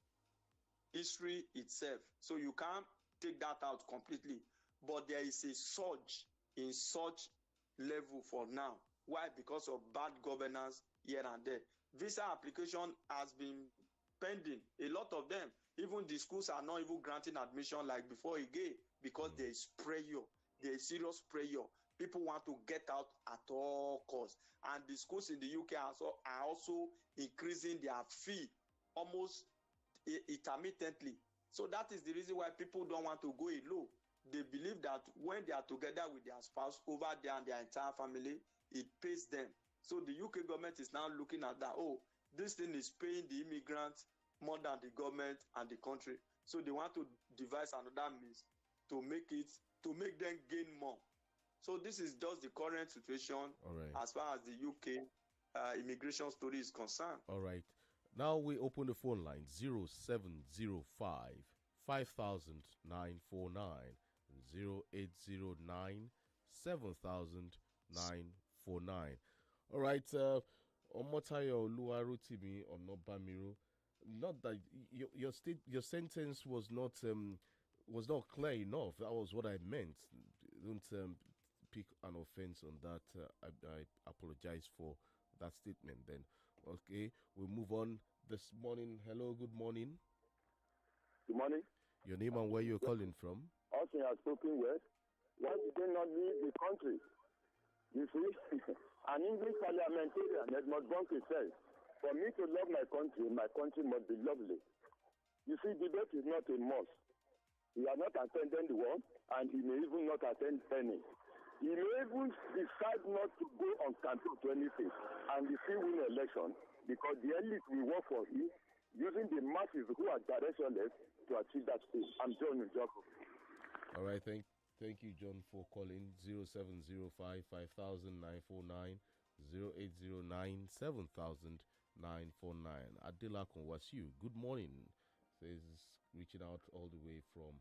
history itself. So you can't take that out completely. But there is a surge in such level for now. Why? Because of bad governance here and there. Visa application has been pending, a lot of them. Even the schools are not even granting admission like before again, because there is pressure. There is serious pressure. People want to get out at all costs. And the schools in the UK are also increasing their fee almost intermittently. So that is the reason why people don't want to go alone. They believe that when they are together with their spouse over there and their entire family, it pays them. So the UK government is now looking at that. This thing is paying the immigrants more than the government and the country. So they want to devise another means to make them gain more. So this is just the current situation as far as the UK immigration story is concerned. All right. Now we open the phone line 0705 500949 0809 700949. All right. Omotayo Oluwarotimi Onobamiru. Not that your sentence was not clear enough. That was what I meant. Don't pick an offense on that. I apologize for that statement then. Okay, we'll move on this morning. Hello, good morning. Good morning. Your name and where you're calling from? Also, has spoken well. Why did they not leave the country? You see, an English parliamentarian, Edmund Bunke, says, for me to love my country must be lovely. You see, debate is not a must. He has not attended the one, and he may even not attend any. He may even decide not to go on campaign to anything, and he still win election because the elite will work for him, using the masses who are directionless to achieve that thing. I'm John Njoko. All right, thank you, John, for calling 0705 500949 0809 700949. Adela Konwasiu, good morning. Says reaching out all the way from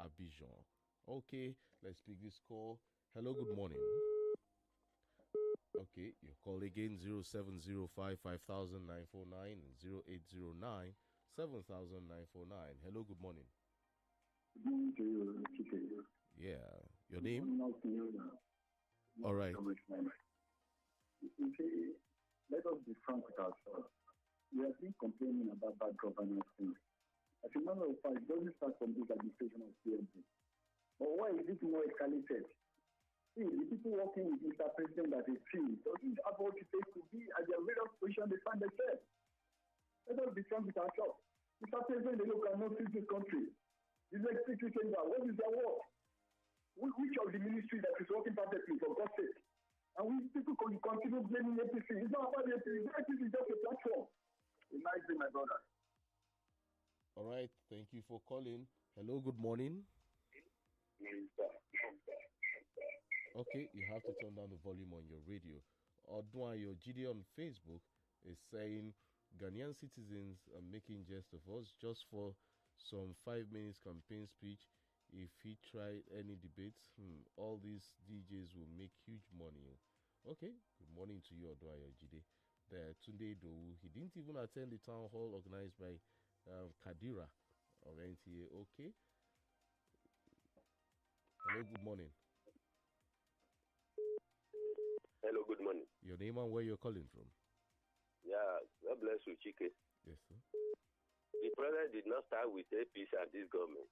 Abidjan. Okay, let's pick this call. Hello, good morning. Okay, you call again 0705 500949 0809 700949. Hello, good morning. Good morning to you, CHIKE. Yeah, your name? All right. You see, let us be frank with ourselves. We have been complaining about bad governance things. As a matter of fact, it doesn't start from this administration of CMP. But why is it more escalated? See, the people working with Mr. President that is free, doesn't have what it takes to be at the various position they find themselves. Let us be frank with ourselves. Mr. President, they cannot fix this country. The executive chamber, what is their work? Which of the ministry that is working perfectly, for God's sake? And we people can continue blaming APC. It's not about the APC. The APC is just a platform. A nice day, my brother. All right. Thank you for calling. Hello, good morning. Okay, you have to turn down the volume on your radio. Odwayo Gide on Facebook is saying Ghanaian citizens are making jest of us just for some 5 minutes campaign speech. If he tried any debates, all these DJs will make huge money. Okay, good morning to you, Odwayo Gide. There, Tunde Dowu, he didn't even attend the town hall organized by Kadira of NTA. Okay. Hello, good morning. Hello, good morning. Your name and where you're calling from? Yeah, God bless you, Chike. Yes, sir. The president did not start with APC and this government.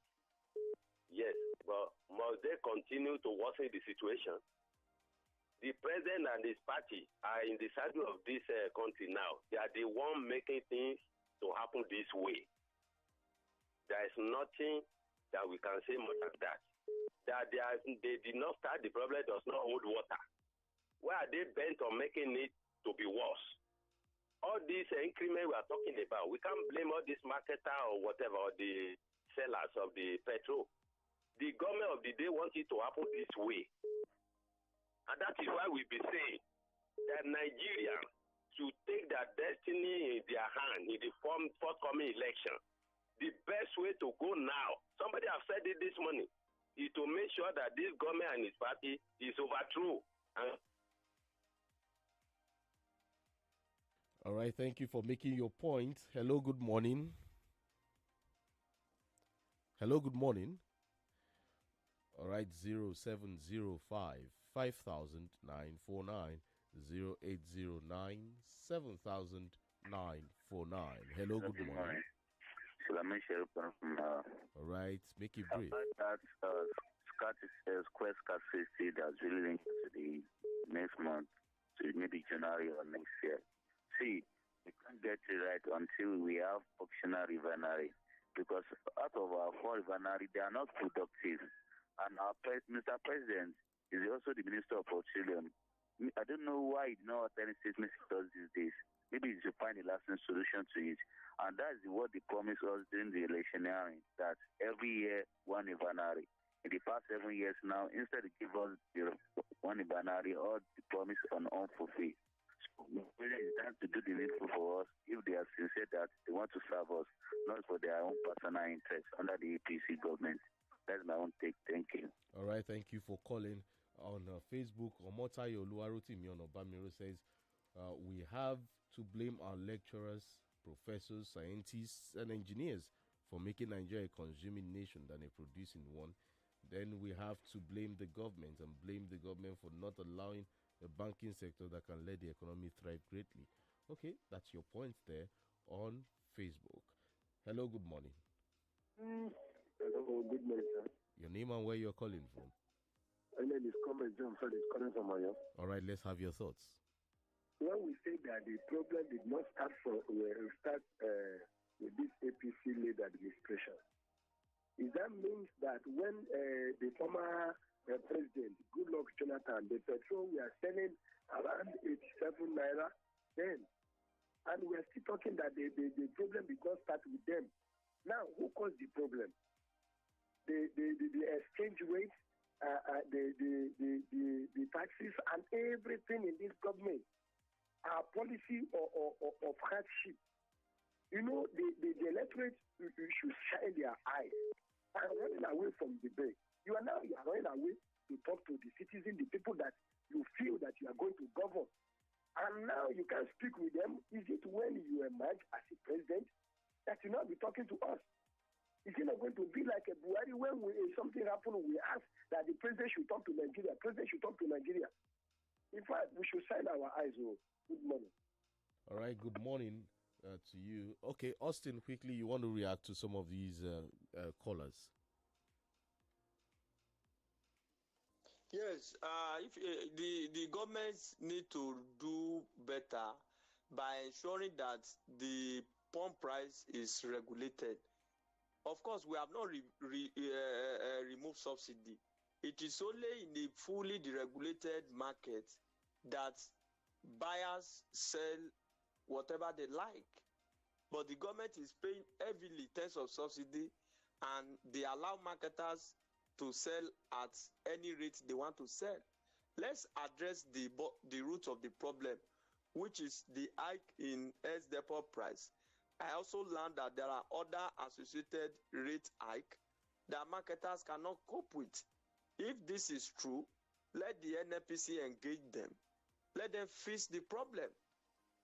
Yes, but must they continue to worsen the situation? The president and his party are in the saddle of this country now. They are the one making things to happen this way. There is nothing that we can say more than that. They did not start, the problem does not hold water. Why are they bent on making it to be worse? All these increment we are talking about, we can't blame all this marketer or whatever, or the sellers of the petrol. The government of the day wants it to happen this way. And that is why we be saying that Nigeria should take their destiny in their hand in the forthcoming election. The best way to go now, somebody have said it this morning, is to make sure that this government and his party is overthrown. All right, thank you for making your point. Hello, good morning. Hello, good morning. All right, 0705 500949 0809 700949. Hello, good morning. All right, make it brief. Square scarcity that's really linked to the next month, to maybe January or next year. See, we can't get it right until we have optional refinery, because out of our 4 refinery, they are not productive. And our Mr. President is also the Minister of Petroleum. I don't know why he did not attend statements he does these days. Maybe he should find a lasting solution to it. And that's what they promised us during the electioneering, that every year 1 refinery. In the past 7 years now, instead of give us the 1 refinery, all the promise on unfulfilled. So it's time to do the needful for us if they are sincere that they want to serve us, not for their own personal interests under the APC government. That's my own take. Thank you. All right, thank you for calling. On Facebook, Omotayo Oluwarotimi Onobamiro says, we have to blame our lecturers, professors, scientists, and engineers for making Nigeria a consuming nation than a producing one. Then we have to blame the government and blame the government for not allowing a banking sector that can let the economy thrive greatly. Okay, that's your point there on Facebook. Hello, good morning. Hello, good morning, sir. Your name and where you're calling from? My name is Comrade John Fred, is calling from Oyo. All right, let's have your thoughts. When we say that the problem did not start with this APC-led administration, that means that when the former president, Goodluck Jonathan, the petrol we are selling around 87 naira then, and we are still talking that the problem did not start with them. Now, who caused the problem? The exchange rate, the taxes, and everything in this government. Our policy of hardship. You know, the electorate should shine their eyes and running away from the bank. You are running away to talk to the citizens, the people that you feel that you are going to govern. And now you can speak with them. Is it when you emerge as a president that you now be talking to us? Is it not going to be like a Buhari when something happens, we ask that the president should talk to Nigeria. President should talk to Nigeria. In fact, we should shine our eyes. Oh, good morning. All right, good morning to you. Okay, Austin, quickly, you want to react to some of these callers? Yes, if the governments need to do better by ensuring that the pump price is regulated. Of course, we have not removed subsidy. It is only in a fully deregulated market that buyers sell whatever they like. But the government is paying heavily tens of subsidy, and they allow marketers to sell at any rate they want to sell. Let's address the root of the problem, which is the hike in S-Depot price. I also learned that there are other associated rate hike that marketers cannot cope with. If this is true, let the NNPC engage them. Let them fix the problem.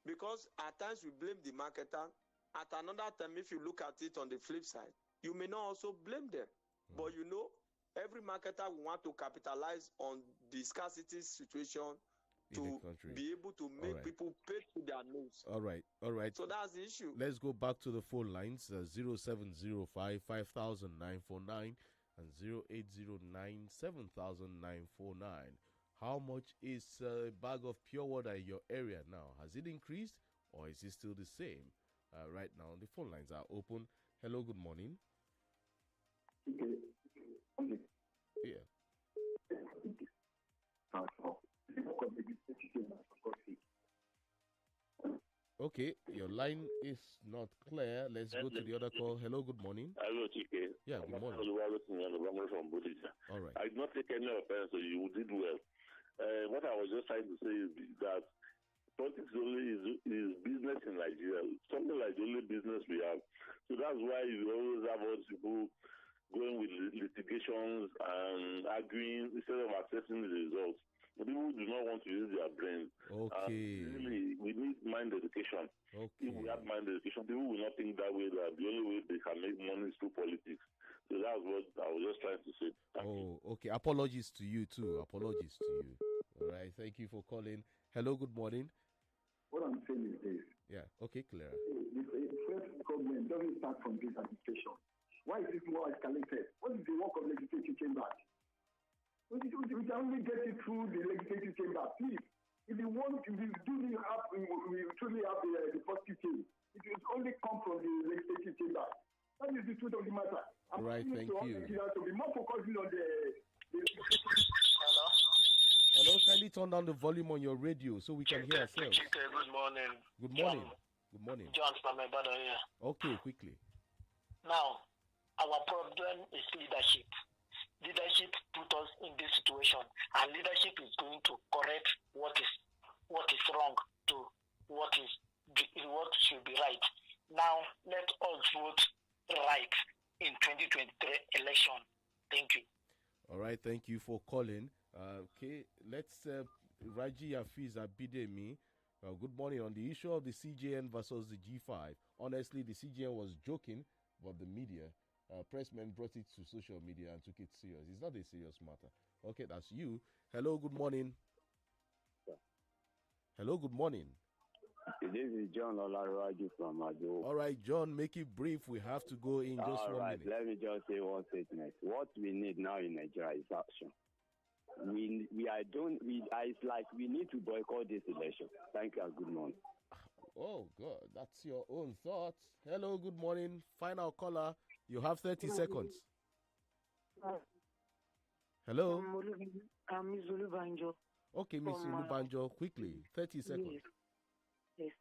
Because at times we blame the marketer. At another time, if you look at it on the flip side, you may not also blame them. But you know, every marketer will want to capitalize on the scarcity situation to be able to make people pay to their nose. All right. So that's the issue. Let's go back to the phone lines, 0705 5,949 and 0809 7,949. How much is a bag of pure water in your area now? Has it increased or is it still the same? Right now, the phone lines are open. Hello, good morning. Yeah. Okay, your line is not clear. Let's go to the other call. Hello, good morning. Hello, Chike. Yeah, good morning. From Bodija. All right. I did not take any offense, so you did well. What I was just trying to say is that politics only is business in Nigeria. Something like the only business we have. So that's why you always have all people going with litigations and arguing instead of accepting the results. People do not want to use their brains. Okay. Really, we need mind education. Okay. If we have mind education, people will not think that way, that the only way they can make money is through politics. So that's what I was just trying to say. Thank you. Okay. Apologies to you too. Apologies to you. All right. Thank you for calling. Hello, good morning. What I'm saying is this. Yeah. Okay, Clara. The first problem doesn't start from this administration. Why is this more escalated? What is the work of legislative chamber? We can only get it through the legislative chamber. Please, if you truly have the positive change, it will only come from the legislative chamber. That is the truth of the matter. Right, thank you. To be more focusing on the Hello, kindly turn down the volume on your radio so we can hear ourselves. Good morning. Good morning. Good morning. John from Ibadan here. Okay, quickly. Now, our problem is leadership. Leadership put us in this situation, and leadership is going to correct what is wrong to what should be right. Now, let us vote right in 2023 election. Thank you. All right, thank you for calling. Okay, let's Raji Afiz Abidemi. Good morning. On the issue of the CJN versus the G5, honestly, the CJN was joking, but the media, pressmen brought it to social media and took it serious. It's not a serious matter. Okay, that's you. Hello, good morning. Hello, good morning. This is John Olaraju from Ajo. All right, John, make it brief. We have to go in just 1 minute. Let me just say one statement. What we need now in Nigeria is action. It's like we need to boycott this election. Thank you and good morning. Oh, God, that's your own thoughts. Hello, good morning. Final caller. You have 30 seconds. Hello? I'm Miss Olubanjo. Okay, Miss Olubanjo, quickly. 30 seconds. Yes.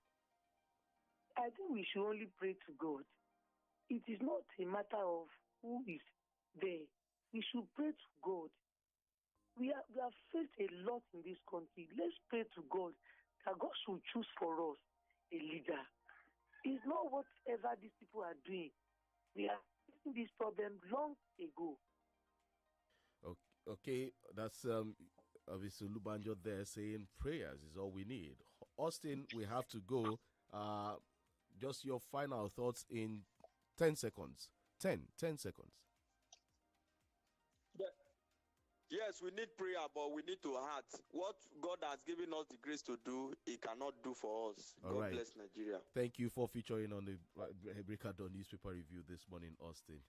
I think we should only pray to God. It is not a matter of who is there. We should pray to God. We have faced a lot in this country. Let's pray to God that God should choose for us a leader. It's not whatever these people are doing. We are facing this problem long ago. Okay, that's obviously Lubanjo there saying prayers is all we need. Austin, we have to go. Just your final thoughts in 10 seconds. 10 seconds. Yes, we need prayer, but we need to act. What God has given us the grace to do, He cannot do for us. God bless Nigeria. Thank you for featuring on the Breakdown newspaper review this morning, Austin.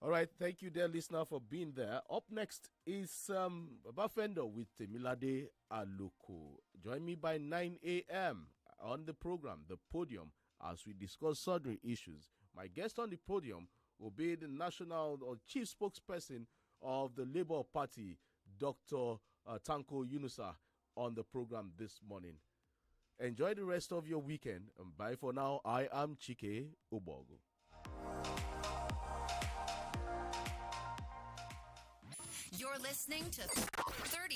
All right, thank you, dear listener, for being there. Up next is Bafendo with Temilade Aloko. Join me by 9 a.m. on the program, The Podium, as we discuss surgery issues. My guest on the podium will be the national or chief spokesperson of the Labour Party, Dr. Tanko Yunusa, on the program this morning. Enjoy the rest of your weekend. And bye for now. I am Chike OGBOGU. You're listening to 32